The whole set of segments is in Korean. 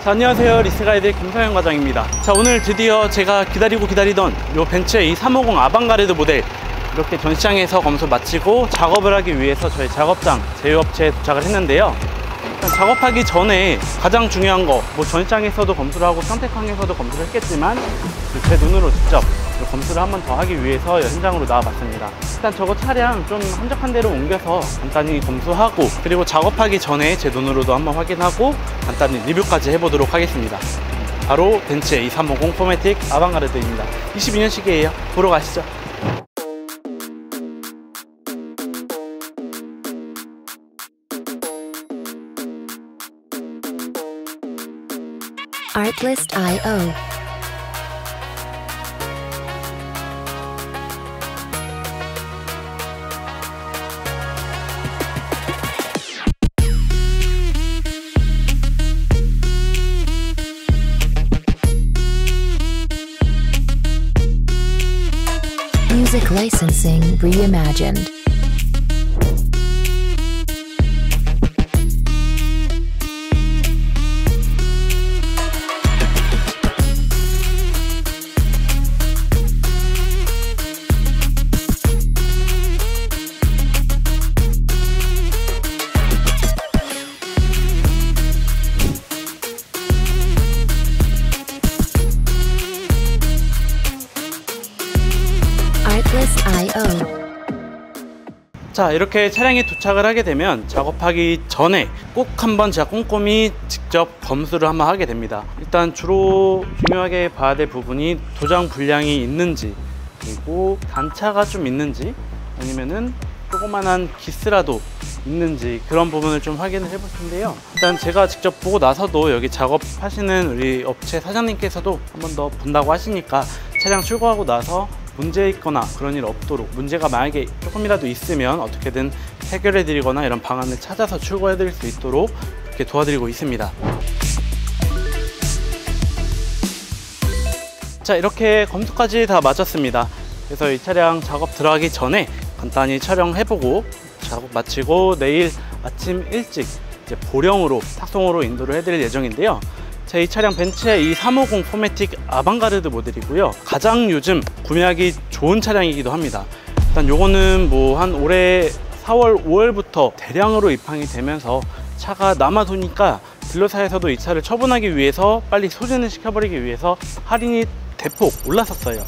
안녕하세요, 리스가이드 김서영 과장입니다. 자, 오늘 드디어 제가 기다리던 요 벤츠의 이 350 아방가르드 모델 이렇게 전시장에서 검수 마치고 작업을 하기 위해서 저희 작업장 제휴업체에 도착을 했는데요. 일단 작업하기 전에 가장 중요한 거, 뭐 전시장에서도 검수를 하고 상택항에서도 검수를 했겠지만 제 눈으로 직접 검수를 한 번 더 하기 위해서 현장으로 나와봤습니다. 일단 저거 차량 좀 한적한 데로 옮겨서 간단히 검수하고, 그리고 작업하기 전에 제 눈으로도 한번 확인하고 간단히 리뷰까지 해보도록 하겠습니다. 바로 벤츠의 2350 포매틱 아방가르드입니다. 22년식이에요. 보러 가시죠. Artlist.io Music licensing reimagined. 자, 이렇게 차량에 도착을 하게 되면 작업하기 전에 꼭 한번 제가 꼼꼼히 직접 검수를 한번 하게 됩니다. 일단 주로 중요하게 봐야 될 부분이 도장 불량이 있는지, 그리고 단차가 좀 있는지, 아니면은 조그만한 기스라도 있는지, 그런 부분을 좀 확인을 해볼 텐데요. 일단 제가 직접 보고 나서도 여기 작업하시는 우리 업체 사장님께서도 한 번 더 본다고 하시니까 차량 출고하고 나서 문제 있거나 그런 일 없도록, 문제가 만약에 조금이라도 있으면 어떻게든 해결해 드리거나 이런 방안을 찾아서 출고해 드릴 수 있도록 그렇게 도와드리고 있습니다. 자, 이렇게 검수까지 다 마쳤습니다. 그래서 이 차량 작업 들어가기 전에 간단히 촬영해보고 작업 마치고 내일 아침 일찍 이제 보령으로 탁송으로 인도를 해드릴 예정인데요. 제 이 차량 벤츠의 이 350 포매틱 아방가르드 모델이고요. 가장 요즘 구매하기 좋은 차량이기도 합니다. 일단 요거는 뭐 한 올해 4월, 5월부터 대량으로 입항이 되면서 차가 남아도니까 딜러사에서도 이 차를 처분하기 위해서 빨리 소진을 시켜버리기 위해서 할인이 대폭 올랐었어요.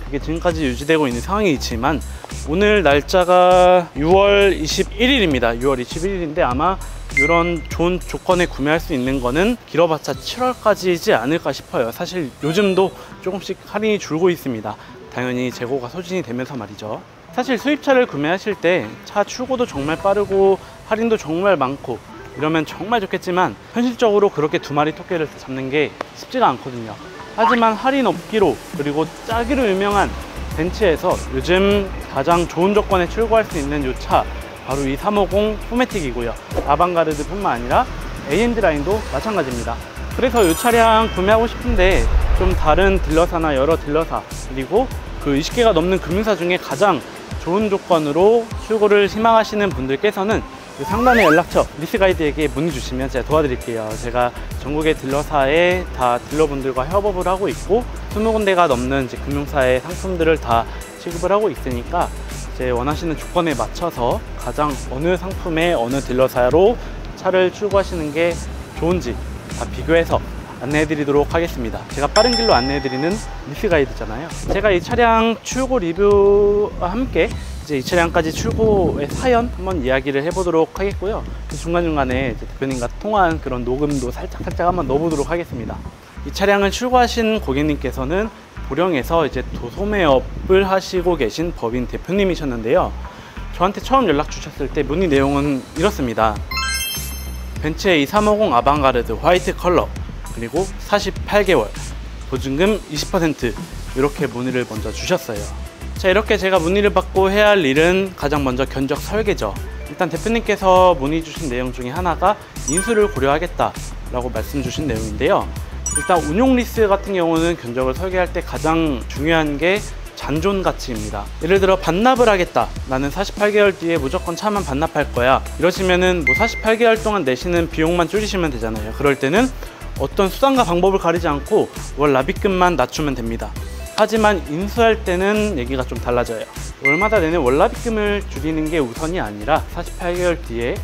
그게 지금까지 유지되고 있는 상황이지만 오늘 날짜가 6월 21일입니다. 6월 21일인데 아마 이런 좋은 조건에 구매할 수 있는 거는 길어봤자 7월까지이지 않을까 싶어요. 사실 요즘도 조금씩 할인이 줄고 있습니다. 당연히 재고가 소진이 되면서 말이죠. 사실 수입차를 구매하실 때 차 출고도 정말 빠르고 할인도 정말 많고 이러면 정말 좋겠지만 현실적으로 그렇게 두 마리 토끼를 잡는 게 쉽지가 않거든요. 하지만 할인 없기로 그리고 짜기로 유명한 벤츠에서 요즘 가장 좋은 조건에 출고할 수 있는 이 차, 바로 이 350 포매틱이고요. 아방가르드 뿐만 아니라 AMG 라인도 마찬가지입니다. 그래서 이 차량 구매하고 싶은데 좀 다른 딜러사나 여러 딜러사, 그리고 그 20개가 넘는 금융사 중에 가장 좋은 조건으로 출고를 희망하시는 분들께서는 상단의 연락처 리스가이드에게 문의 주시면 제가 도와드릴게요. 제가 전국의 딜러사에 다 딜러분들과 협업을 하고 있고 20군데가 넘는 이제 금융사의 상품들을 다 취급을 하고 있으니까 이제 원하시는 조건에 맞춰서 가장 어느 상품의 어느 딜러사로 차를 출고하시는 게 좋은지 다 비교해서 안내해 드리도록 하겠습니다. 제가 빠른 길로 안내해 드리는 리스가이드잖아요. 제가 이 차량 출고 리뷰와 함께 이제 이 차량까지 출고의 사연 한번 이야기를 해보도록 하겠고요. 그 중간중간에 이제 대표님과 통화한 그런 녹음도 살짝 한번 넣어보도록 하겠습니다. 이 차량을 출고하신 고객님께서는 보령에서 이제 도소매업을 하시고 계신 법인 대표님이셨는데요. 저한테 처음 연락 주셨을 때 문의 내용은 이렇습니다. 벤츠의 2350 아방가르드 화이트 컬러, 그리고 48개월, 보증금 20% 이렇게 문의를 먼저 주셨어요. 자, 이렇게 제가 문의를 받고 해야 할 일은 가장 먼저 견적 설계죠. 일단 대표님께서 문의 주신 내용 중에 하나가 인수를 고려하겠다 라고 말씀 주신 내용인데요. 일단 운용 리스 같은 경우는 견적을 설계할 때 가장 중요한 게 잔존 가치입니다. 예를 들어 반납을 하겠다, 나는 48개월 뒤에 무조건 차만 반납할 거야, 이러시면은 뭐 48개월 동안 내시는 비용만 줄이시면 되잖아요. 그럴 때는 어떤 수단과 방법을 가리지 않고 월 납입금만 낮추면 됩니다. 하지만 인수할 때는 얘기가 좀 달라져요. 월마다 내는 월 납입금을 줄이는 게 우선이 아니라 48개월 뒤에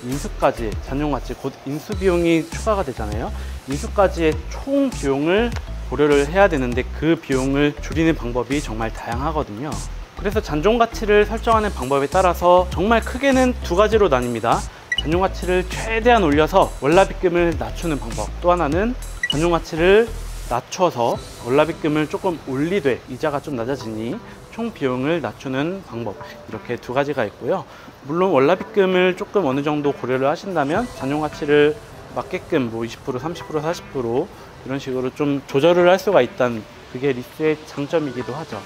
인수까지 잔존가치 곧 인수 비용이 추가가 되잖아요. 인수까지의 총 비용을 고려를 해야 되는데 그 비용을 줄이는 방법이 정말 다양하거든요. 그래서 잔존가치를 설정하는 방법에 따라서 정말 크게는 두 가지로 나뉩니다. 잔존가치를 최대한 올려서 월납입금을 낮추는 방법, 또 하나는 잔존가치를 낮춰서 월납입금을 조금 올리되 이자가 좀 낮아지니 총 비용을 낮추는 방법, 이렇게 두 가지가 있고요. 물론 월납입금을 조금 어느 정도 고려를 하신다면 잔존가치를 맞게끔 뭐 20%, 30%, 40% 이런 식으로 좀 조절을 할 수가 있다는, 그게 리스의 장점이기도 하죠.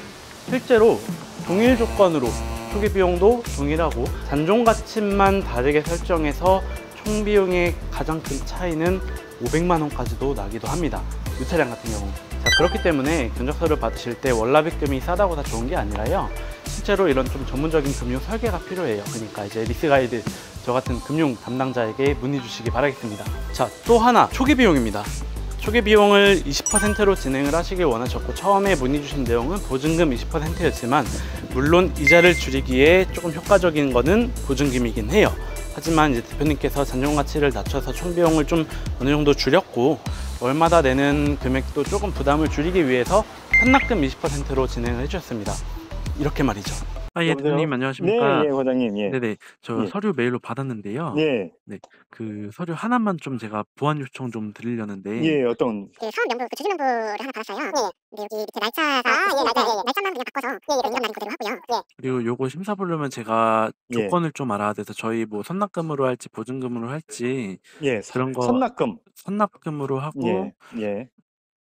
실제로 동일 조건으로 초기 비용도 동일하고 잔존가치만 다르게 설정해서 총 비용의 가장 큰 차이는 500만 원까지도 나기도 합니다. 이 차량 같은 경우. 자, 그렇기 때문에 견적서를 받으실 때 월납입금이 싸다고 다 좋은 게 아니라요. 실제로 이런 좀 전문적인 금융 설계가 필요해요. 그러니까 이제 리스 가이드, 저 같은 금융 담당자에게 문의 주시기 바라겠습니다. 자, 또 하나 초기 비용입니다. 초기 비용을 20%로 진행을 하시길 원하셨고 처음에 문의 주신 내용은 보증금 20%였지만 물론 이자를 줄이기에 조금 효과적인 거는 보증금이긴 해요. 하지만 이제 대표님께서 잔존가치를 낮춰서 총 비용을 좀 어느 정도 줄였고 월마다 내는 금액도 조금 부담을 줄이기 위해서 현납금 20%로 진행을 해주셨습니다. 이렇게 말이죠. 예, 대표님 안녕하십니까? 네, 과장님. 예. 네네, 저 예. 서류 메일로 받았는데요. 네. 네, 그 서류 하나만 좀 제가 보완 요청 좀 드리려는데. 예, 어떤 그 사업 명부, 그 주주 명부를 하나 받았어요. 네. 근데 여기 밑에 날짜가 날짜만 그냥 바꿔서 이런 날인 그대로 하고요. 그리고 요거 심사 보려면 제가 예. 조건을 좀 알아야 돼서 저희 뭐 선납금으로 할지 보증금으로 할지 예, 그런 거 선납금. 선납금으로 하고 예. 예.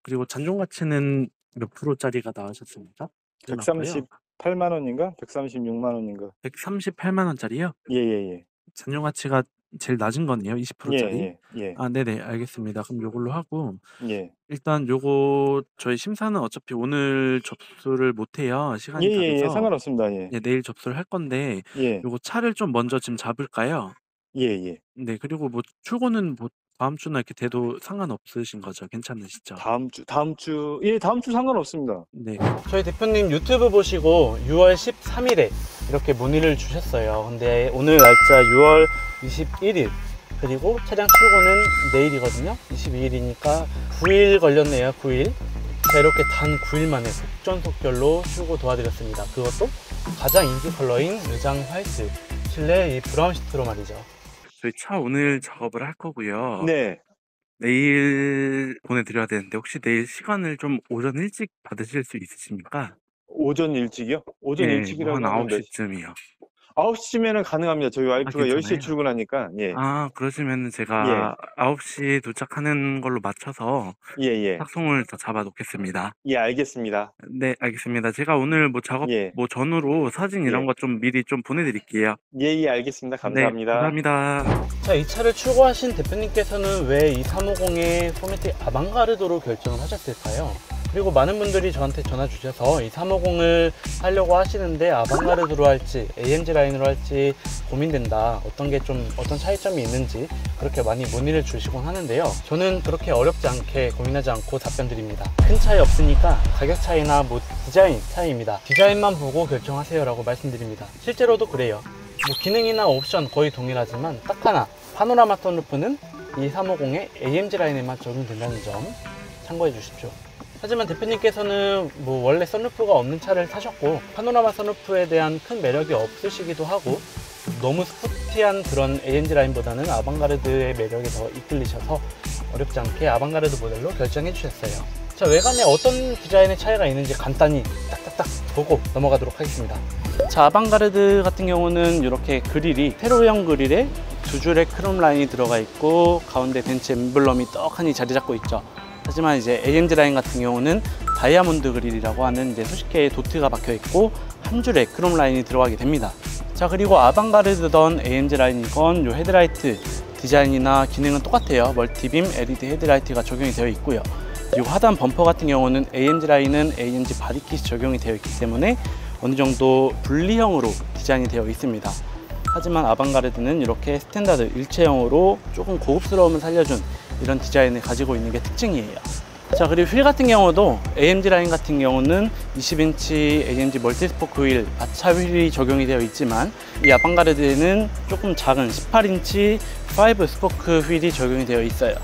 그리고 잔존가치는 몇 프로짜리가 나으셨습니까? 138만 원인가? 136만 원인가? 138만 원짜리요? 예, 예, 예. 잔존가치가 제일 낮은 거네요. 20%짜리. 예, 예. 아, 네네, 알겠습니다. 그럼 요걸로 하고 예. 일단 요거 저희 심사는 어차피 오늘 접수를 못 해요. 시간이 다 예, 예, 돼서. 상관없습니다. 예. 네, 내일 접수를 할 건데 예. 요거 차를 좀 먼저 지금 잡을까요? 예, 예. 네, 그리고 뭐 출고는 뭐 다음 주나 이렇게 돼도 상관없으신 거죠? 괜찮으시죠? 다음 주. 예, 다음 주 상관없습니다. 네. 저희 대표님 유튜브 보시고 6월 13일에 이렇게 문의를 주셨어요. 근데 오늘 날짜 6월 21일, 그리고 차량 출고는 내일이거든요. 22일이니까 9일 걸렸네요. 9일. 자, 이렇게 단 9일 만에 속전속결로 출고 도와드렸습니다. 그것도 가장 인기 컬러인 의장 화이트, 실내 이 브라운 시트로 말이죠. 저희 차 오늘 작업을 할 거고요. 네. 내일 보내드려야 되는데 혹시 내일 시간을 좀 오전 일찍 받으실 수 있으십니까? 오전 일찍이요? 오전 네, 일찍이라고 뭐 한 하면 몇 9시쯤이요. 9시면은 가능합니다. 저희 와이프가 10시에 괜찮아요? 출근하니까. 예. 아, 그러시면 제가 9시에 도착하는 걸로 맞춰서 예, 예. 탁송을 더 잡아 놓겠습니다. 예, 알겠습니다. 네, 알겠습니다. 제가 오늘 뭐 작업 예. 뭐 전후로 사진 이런 예. 거 좀 미리 좀 보내드릴게요. 예, 예, 알겠습니다. 감사합니다. 네, 감사합니다. 자, 이 차를 출고하신 대표님께서는 왜 이 350의 포매틱 아방가르도로 결정을 하셨을까요? 그리고 많은 분들이 저한테 전화 주셔서 이 350을 하려고 하시는데 아방가르드로 할지 AMG 라인으로 할지 고민된다, 어떤 차이점이 있는지 그렇게 많이 문의를 주시곤 하는데요. 저는 그렇게 어렵지 않게 고민하지 않고 답변 드립니다. 큰 차이 없으니까 가격 차이나 뭐 디자인 차이입니다. 디자인만 보고 결정하세요 라고 말씀드립니다. 실제로도 그래요. 뭐 기능이나 옵션 거의 동일하지만 딱 하나, 파노라마 선루프는 이 350의 AMG 라인에만 적용된다는 점 참고해 주십시오. 하지만 대표님께서는 뭐 원래 선루프가 없는 차를 타셨고 파노라마 선루프에 대한 큰 매력이 없으시기도 하고 너무 스포티한 그런 AMG 라인보다는 아방가르드의 매력에 더 이끌리셔서 어렵지 않게 아방가르드 모델로 결정해 주셨어요. 자, 외관에 어떤 디자인의 차이가 있는지 간단히 딱딱딱 보고 넘어가도록 하겠습니다. 자, 아방가르드 같은 경우는 이렇게 그릴이 세로형 그릴에 두 줄의 크롬 라인이 들어가 있고 가운데 벤츠 엠블럼이 떡하니 자리 잡고 있죠. 하지만 이제 AMG 라인 같은 경우는 다이아몬드 그릴이라고 하는 이제 수십 개의 도트가 박혀 있고 한 줄의 크롬 라인이 들어가게 됩니다. 자, 그리고 아방가르드던 AMG 라인이건 요 헤드라이트 디자인이나 기능은 똑같아요. 멀티빔 LED 헤드라이트가 적용이 되어 있고요. 그리고 하단 범퍼 같은 경우는 AMG 라인은 AMG 바디킷이 적용이 되어 있기 때문에 어느 정도 분리형으로 디자인이 되어 있습니다. 하지만 아방가르드는 이렇게 스탠다드 일체형으로 조금 고급스러움을 살려준 이런 디자인을 가지고 있는 게 특징이에요. 자, 그리고 휠 같은 경우도 AMG 라인 같은 경우는 20인치 AMG 멀티스포크 휠, 마차 휠이 적용이 되어 있지만 이 아방가르드에는 조금 작은 18인치 5 스포크 휠이 적용이 되어 있어요.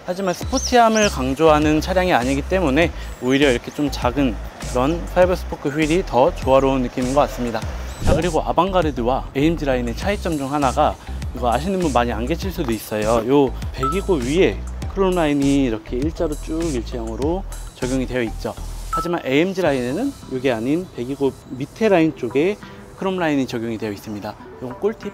하지만 스포티함을 강조하는 차량이 아니기 때문에 오히려 이렇게 좀 작은 그런 5 스포크 휠이 더 조화로운 느낌인 것 같습니다. 자, 그리고 아방가르드와 AMG 라인의 차이점 중 하나가, 이거 아시는 분 많이 안 계실 수도 있어요. 요 배기구 위에 크롬 라인이 이렇게 일자로 쭉 일체형으로 적용이 되어 있죠. 하지만 AMG 라인에는 이게 아닌 배기구 밑에 라인 쪽에 크롬 라인이 적용이 되어 있습니다. 이건 꿀팁.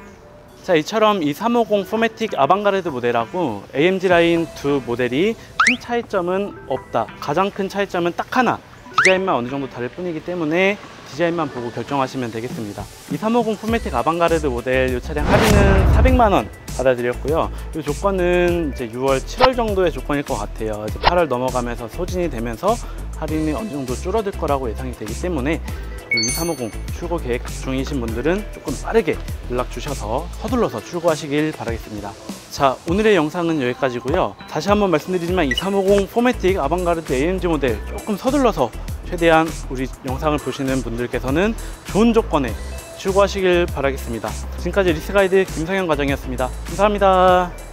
자, 이처럼 이 350 포매틱 아방가르드 모델하고 AMG 라인 두 모델이 큰 차이점은 없다. 가장 큰 차이점은 딱 하나, 디자인만 어느 정도 다를 뿐이기 때문에 디자인만 보고 결정하시면 되겠습니다. 이 350 포매틱 아방가르드 모델 이 차량 할인은 400만 원 받아드렸고요. 이 조건은 이제 6월, 7월 정도의 조건일 것 같아요. 이제 8월 넘어가면서 소진이 되면서 할인이 어느 정도 줄어들 거라고 예상이 되기 때문에 이 350 출고 계획 중이신 분들은 조금 빠르게 연락 주셔서 서둘러서 출고하시길 바라겠습니다. 자, 오늘의 영상은 여기까지고요. 다시 한번 말씀드리지만 이 350 포매틱 아방가르드 AMG 모델 조금 서둘러서 최대한 우리 영상을 보시는 분들께서는 좋은 조건에 출고하시길 바라겠습니다. 지금까지 리스가이드 김성현 과장이었습니다. 감사합니다.